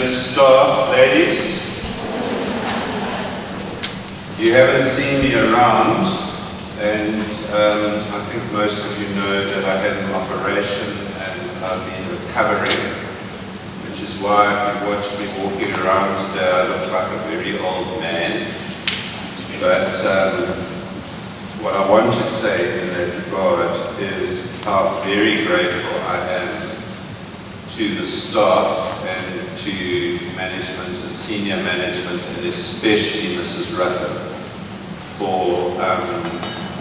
Junior staff, ladies. You haven't seen me around, and I think most of you know that I had an operation and I've been recovering, which is why if you watch me walking around today, I look like a very old man. But what I want to say in that regard is how very grateful I am to the staff and to management and senior management, and especially Mrs. Rutter, for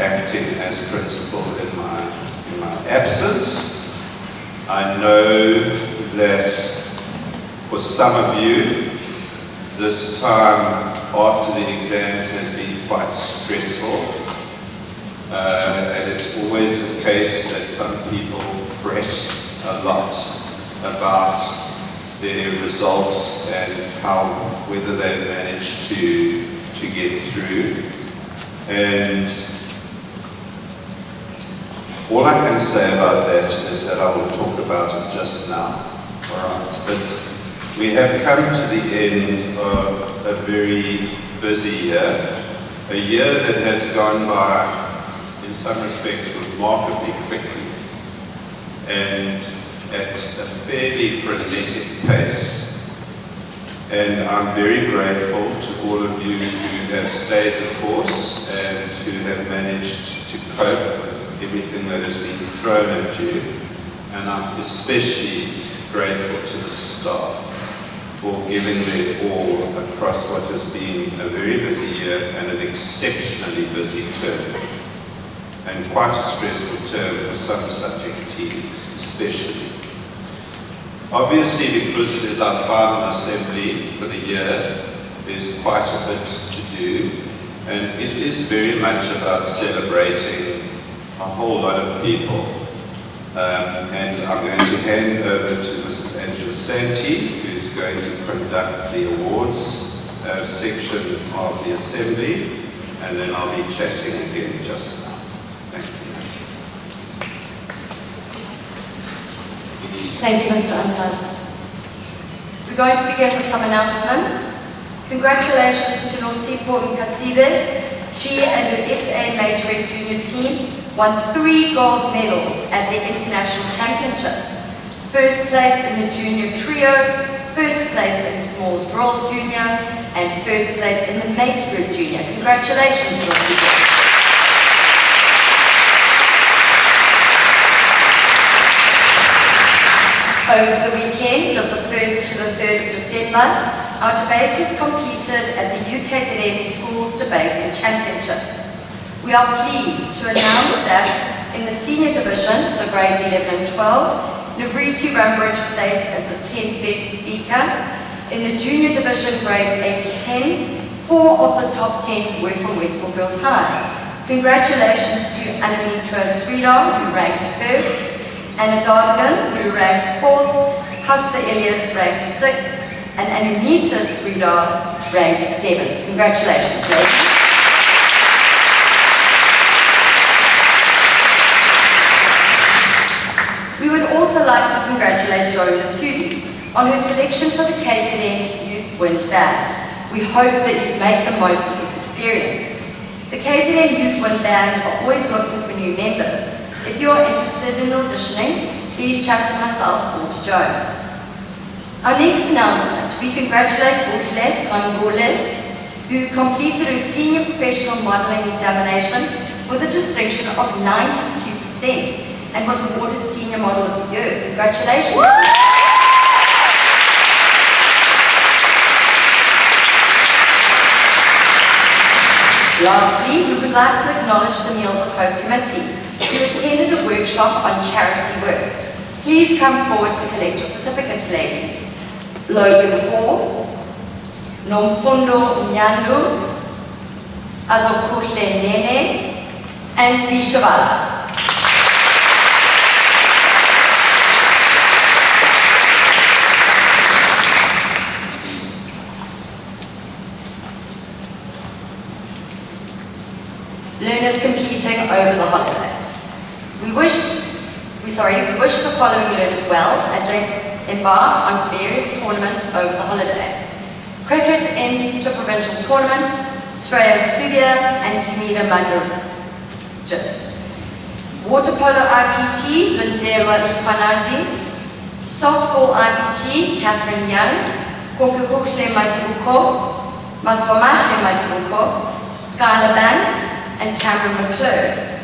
acting as principal in my absence. I know that for some of you, this time after the exams has been quite stressful. And it's always the case that some people fret a lot about their results and whether they manage to get through. And all I can say about that is that I will talk about it just now. Alright, but we have come to the end of a very busy year, a year that has gone by in some respects remarkably quickly and at a fairly frenetic pace. And I'm very grateful to all of you who have stayed the course and who have managed to cope with everything that has been thrown at you. And I'm especially grateful to the staff for giving their all across what has been a very busy year and an exceptionally busy term. And quite a stressful term for some subject teams, especially. Obviously, because it is our final assembly for the year, there's quite a bit to do, and it is very much about celebrating a whole lot of people. And I'm going to hand over to Mrs. Angela Santee, who's going to conduct the awards section of the assembly, and then I'll be chatting again just now. Thank you, Mr. Untad. We're going to begin with some announcements. Congratulations to Nosipho Nkasibe. She and her SA Major Junior team won 3 gold medals at the International Championships. First place in the Junior Trio, first place in Small Drill Junior, and first place in the Mace Group Junior. Congratulations, Nosipho. Over the weekend of the 1st to the 3rd of December, our debaters competed at the UKZN Schools Debating Championships. We are pleased to announce that in the senior division, so grades 11 and 12, Navritu Rumbridge placed as the 10th best speaker. In the junior division, grades 8 to 10, 4 of the top 10 were from Westport Girls High. Congratulations to Anamitra Sridhar, who ranked 1st, Anna Dardigan, who ranked 4th, Hafsa Elias ranked 6th, and Anamita Sridhar ranked 7th. Congratulations, ladies. We would also like to congratulate Joey Matsudi on her selection for the KZN Youth Wind Band. We hope that you make the most of this experience. The KZN Youth Wind Band are always looking for new members. If you are interested in auditioning, please chat to myself or to Joe. Our next announcement, we congratulate Buhle Kangole, who completed her senior professional modelling examination with a distinction of 92% and was awarded Senior Model of the Year. Congratulations. Lastly, we would like to acknowledge the Meals of Hope Committee, who attended a workshop on charity work. Please come forward to collect your certificates, ladies. Logan Hall, Nomfundo Nyandu, Azokuhle Nene, and Vishavala. Learners completing over the holiday. We wish the following learners well as they embark on various tournaments over the holiday. Cricket Inter-Provincial Tournament, Sreya Subia and Sumira Mandarjit. Water Polo IPT, Lindelwa Ipanazi. Softball IPT, Catherine Young, Kokukukle Mazibuko, Maswamahle Mazibuko, Skylar Banks, and Cameron McClure.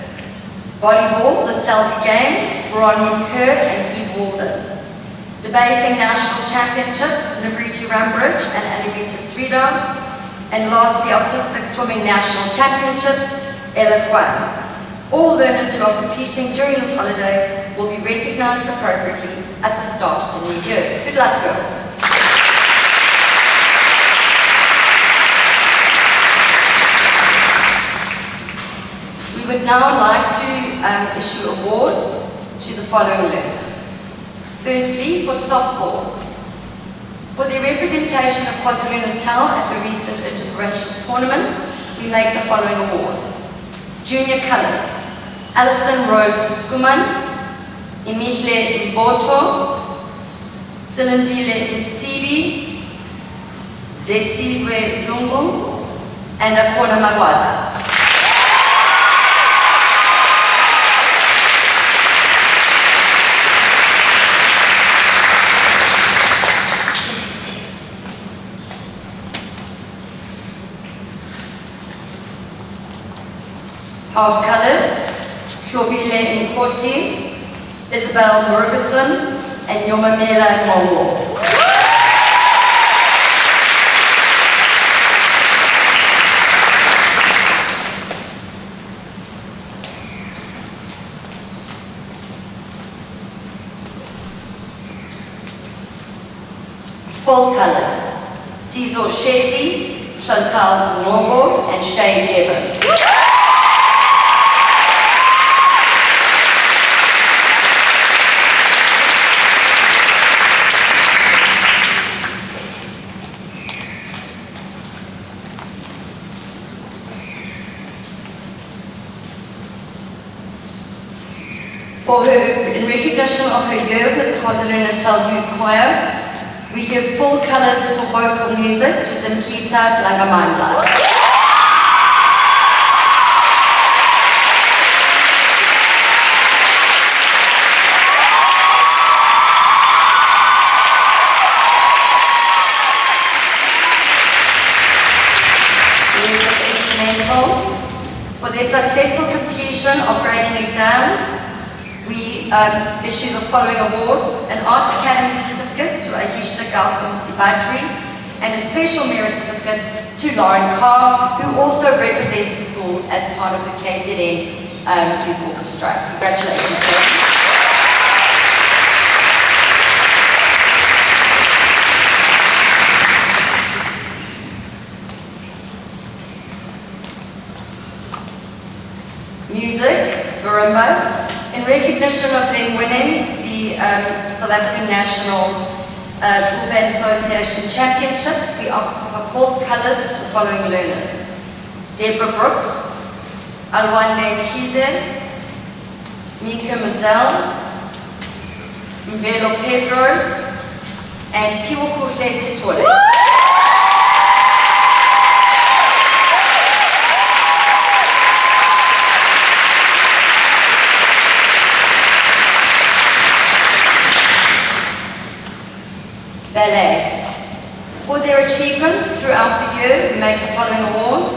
Volleyball, the Selby Games, Veronica Kerr and Eve Walden. Debating National Championships, Navriti Rambridge and Alivita Sridhar. And lastly, Autistic Swimming National Championships, Ella Kwan. All learners who are competing during this holiday will be recognised appropriately at the start of the new year. Good luck, girls. We would now like to issue awards to the following learners. Firstly, for softball. For their representation of KwaZulu-Natal at the recent interprovincial tournaments, we make the following awards. Junior Colours, Alison Rose Skuman, Emihle Mboto, Silindile Nsibi, Zesizwe Zungu, and Akona Magwaza. Half Colours, Hlobile Nkosi, Isabel Murugeson, and Yomamela Mongo. Full Colours, Sizo Shezi, Chantal Nombo, and Shay Jebben. For her, in recognition of her year with the KwaZulu-Natal Youth Choir, we give full colours for vocal music to Zimkita Langamandla. Music instrumental. For their successful completion of grading exams, we issue the following awards: an Arts Academy certificate to Ahishta Galpam Sibatri, and a special merit certificate to Lauren Carr, who also represents the school as part of the KZN Youth Orchestra. Congratulations, Lauren. Music, Marimba. In recognition of them winning the South African National School Band Association Championships, we offer full colours to the following learners: Deborah Brooks, Alwande Kize, Mika Mazel, Mvelo Pedro, and Piwokule Sitole. Ballet. For their achievements throughout the year, we make the following awards: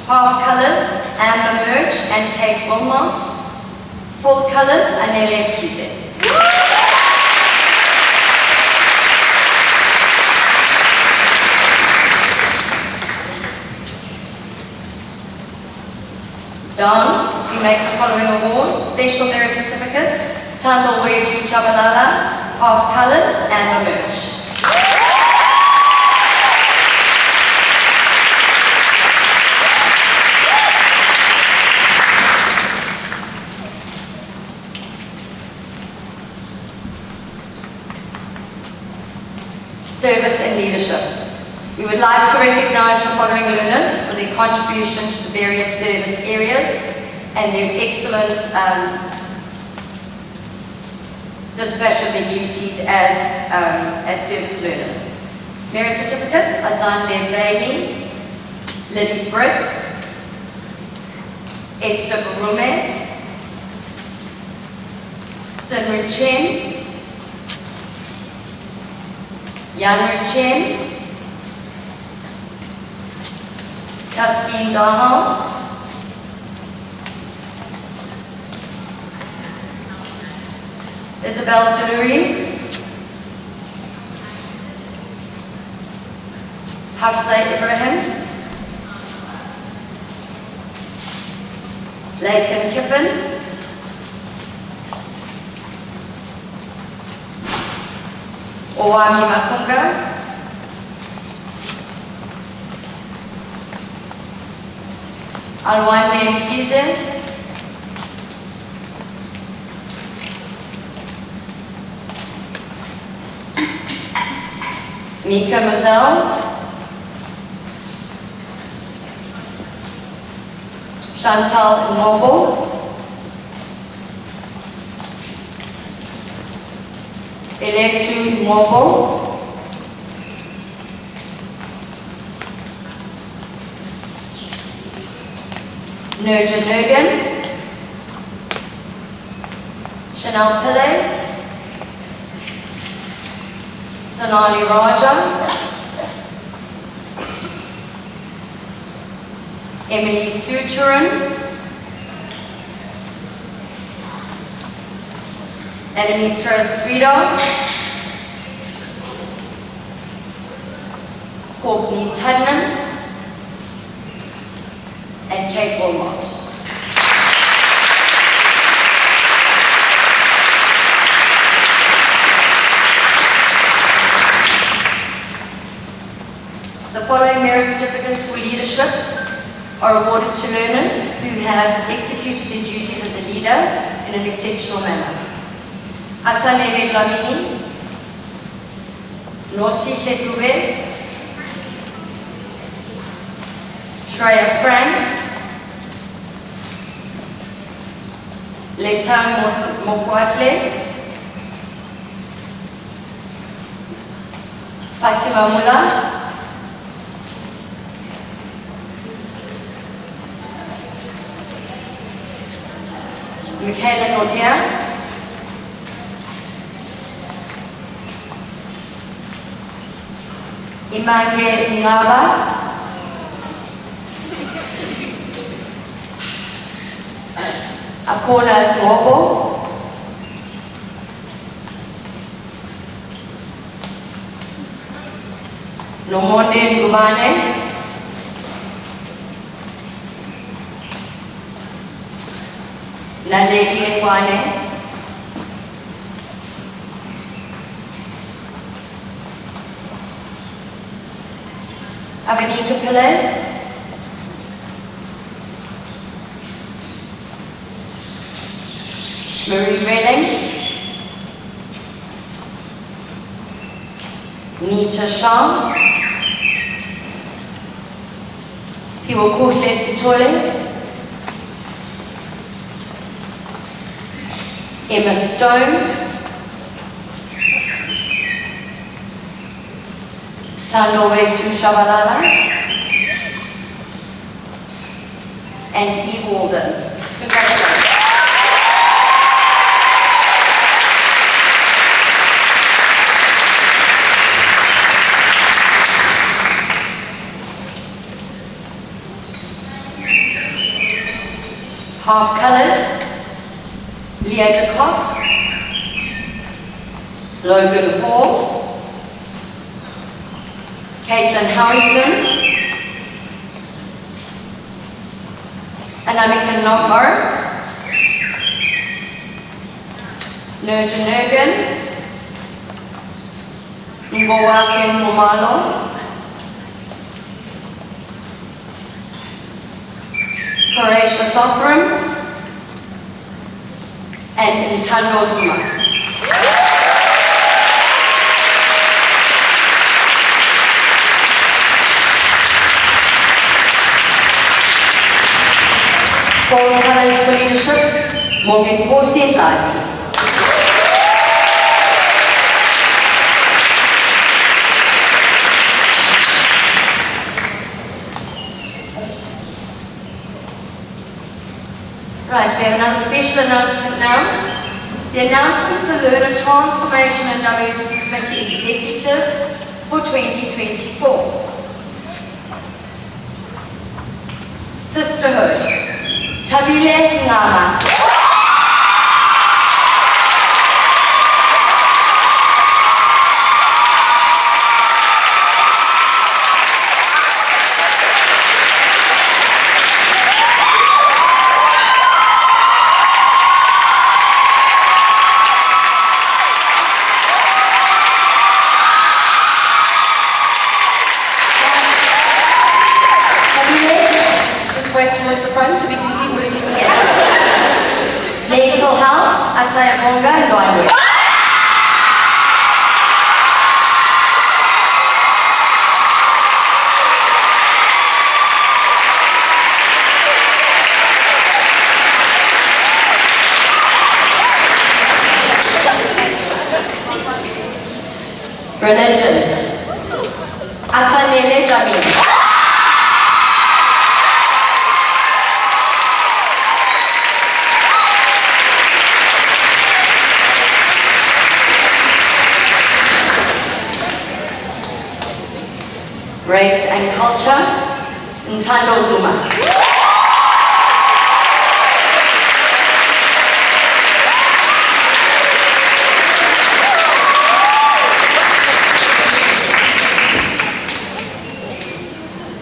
Half Colours, Amber Merch and Kate Wilmot. Full Colours, Anelia Kize. Dance, we make the following awards: Special Merit Certificate, Tandal Weju Chabalala, Half Colours, Amber Merch. Service and leadership. We would like to recognise the following learners for their contribution to the various service areas and their excellent dispatch of their duties as service learners. Merit certificates, Azande Bailey, Lily Brits, Esther Barume, Simran Chen, Yanru Chen, Tasneem Dahal, Isabel Deluri, Hafsa Ibrahim, Laken Kippen, Owami Makunga, Alwande Mkize, Mika Mazel, Chantal Nobo, Eletu Nobo, Nurja Nurgan, Chanel Pillay, Sonali Raja, Emily Suturan, Anamitra Srido, Courtney Tudman, and Kate Wilmot. The following merit certificates for leadership are awarded to learners who have executed their duties as a leader in an exceptional manner. Asane Lamini, Nosihle Dube, Shreya Frank, Letang Mokwatle, Fatima Mula, Michaela Nodia, Imange Ngaba, Akona Ngobo, Nomonde Ngubane, Naledi Nkwane, Avanika Pillay, Marie Redding, Nita Shah, Piwokuhle Sitole, Emma Stone, Tandowe Tushabalala, and Eve Walden. Congratulations. Half Colours, Leah de Kock, Logan Hall, Caitlin Harrison, Anamika Morris, Nurja Nurgan, Mbowake Mumalo, Horatio Thothram, and Ntando Zuma. Full Colours for Leadership, Morgan Corsi and Lazi. Right, we have another special announcement now. The announcement of the Learner Transformation and Diversity Committee Executive for 2024. Sisterhood. Tabile Ngama. Towards the front so we can see all of you together. Mental health, Atayabonga and Loiwe. Religion, Asanele Dami. Race and culture, Ntando Zuma.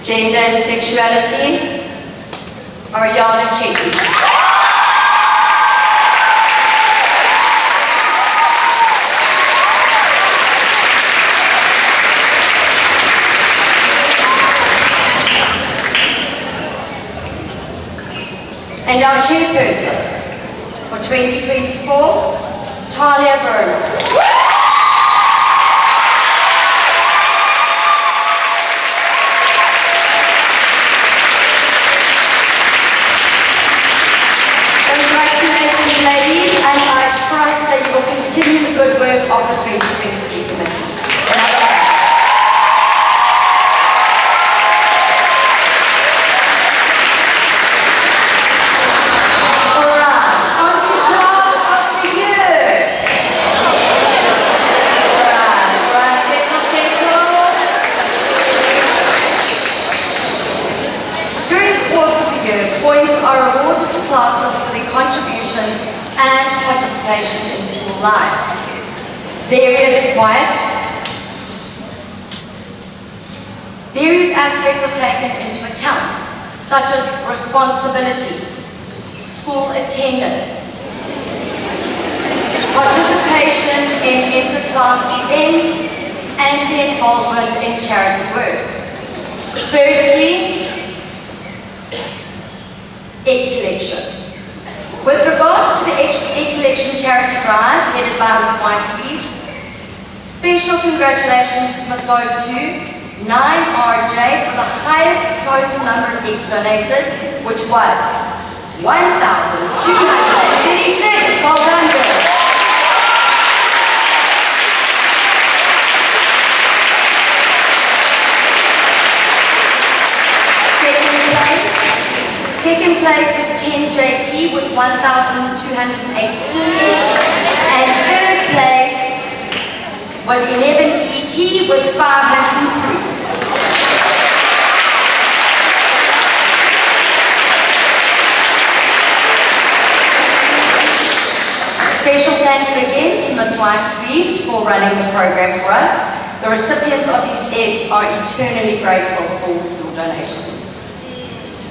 Gender and sexuality, Ariana Chetty. And our chairperson for 2024, Talia Burnham. Congratulations, ladies, and I trust that you will continue the good work of the 2023 committee. Points are awarded to classes for their contributions and participation in school life. Various aspects are taken into account, such as responsibility, school attendance, participation in inter-class events, and the involvement in charity work. Firstly, egg collection. With regards to the egg collection charity drive headed by Ms. Whitesweet, special congratulations must go to 9RJ for the highest total number of eggs donated, which was 1,236. Well done, girls. Second place was 10JP with 1,218 eggs, and third place was 11EP with 503. Special thank you again to Ms. Whitesweet for running the program for us. The recipients of these eggs are eternally grateful for your donations.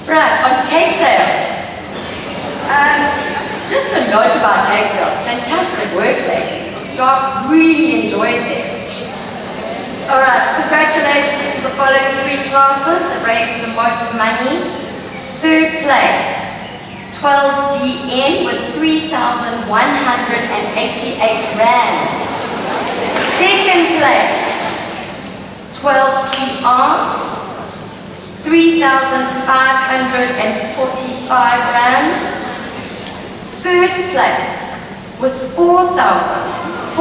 Right, on to cake sales. Just a note about cake sales. Fantastic work, ladies. The staff really enjoyed them. All right, congratulations to the following 3 classes that raised the most money. Third place, 12DN with 3,188 Rand. Second place, 12PR. 3,545 Rand. First place with 4,495,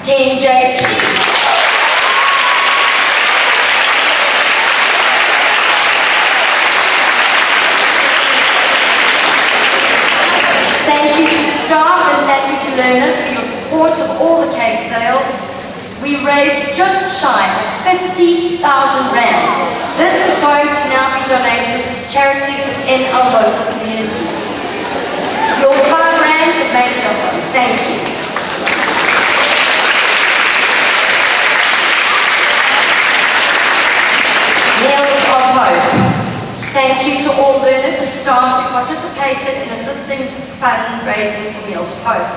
10JP. we raised just shy of 50,000 rand. This is going to now be donated to charities within our local community. Your 5 rand have made a difference. Thank you. Meals of Hope. Thank you to all learners and staff who participated in assisting fundraising for Meals of Hope.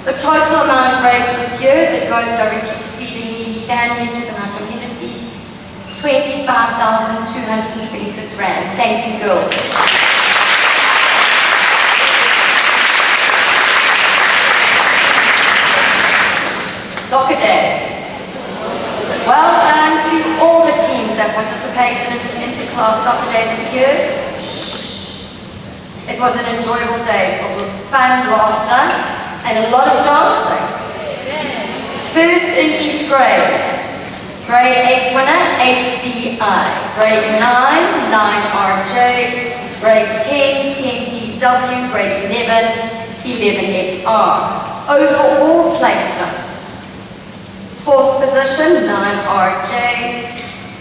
The total amount raised this year that goes directly to feeding needy families within our community, 25,226 rand. Thank you, girls. Soccer Day. Well done to all the teams that participated in the Interclass Soccer Day this year. It was an enjoyable day full of fun, laughter, and a lot of dancing. First in each grade. Grade 8 winner, 8DI. Grade 9, 9RJ. Grade 10, 10TW. Grade 11, 11FR. Overall placements. 4th position, 9RJ.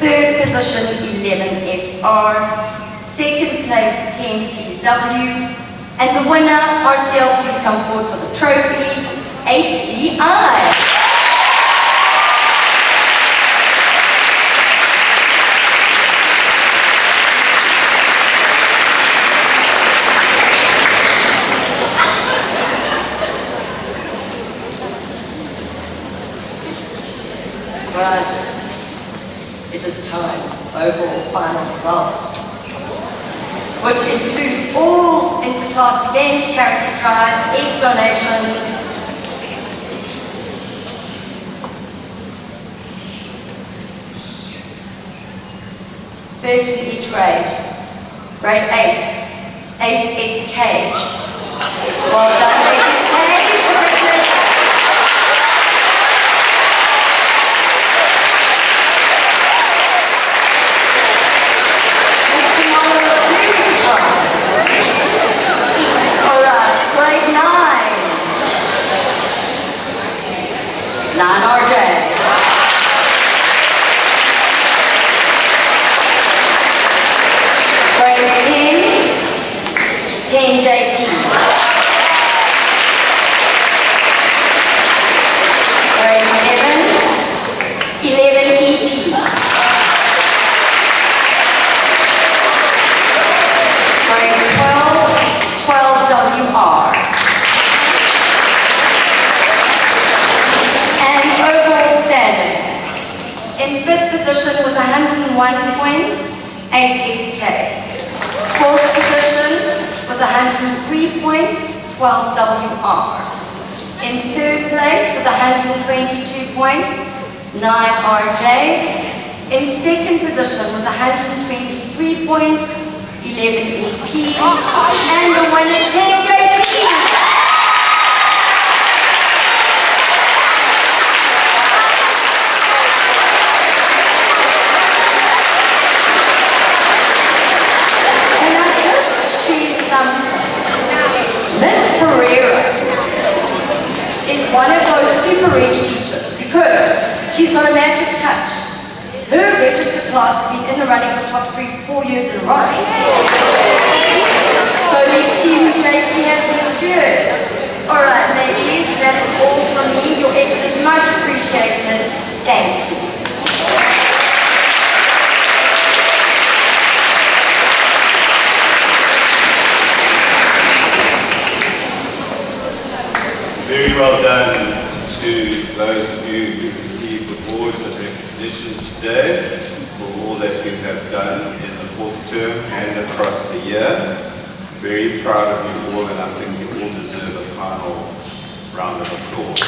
3rd position, 11FR. 2nd place, 10TW. And the winner, RCL, please come forward for the trophy, 8DI. Right, it is time for overall final results, which include all interclass events, charity drives, egg donations, first in each grade. Grade 8, 8SK. Well done, 8SK. Grade 9. 9RJ. Grade 10. 10JP. Grade 11. 11EP. Grade 12. 12WR. And overall standings. In 5th position with 101 points, 8SK. 4th position with 103 points, 12WR. In 3rd place with 122 points, 9RJ. In 2nd position with 123 points, 11EP, and the winner, 10JP. Can I just share something? Miss Pereira is one of those super rich teachers because she's got a magic touch. Her registered class has been in the running for top 3 for 4 years in a row. So let's see who JP has next year. Alright ladies, that is all from me. Your effort is much appreciated. Thank you. Very well done to those of you who received awards and recognition today for all that you have done in the 4th term and across the year. Very proud of you all, and I think you all deserve a final round of applause.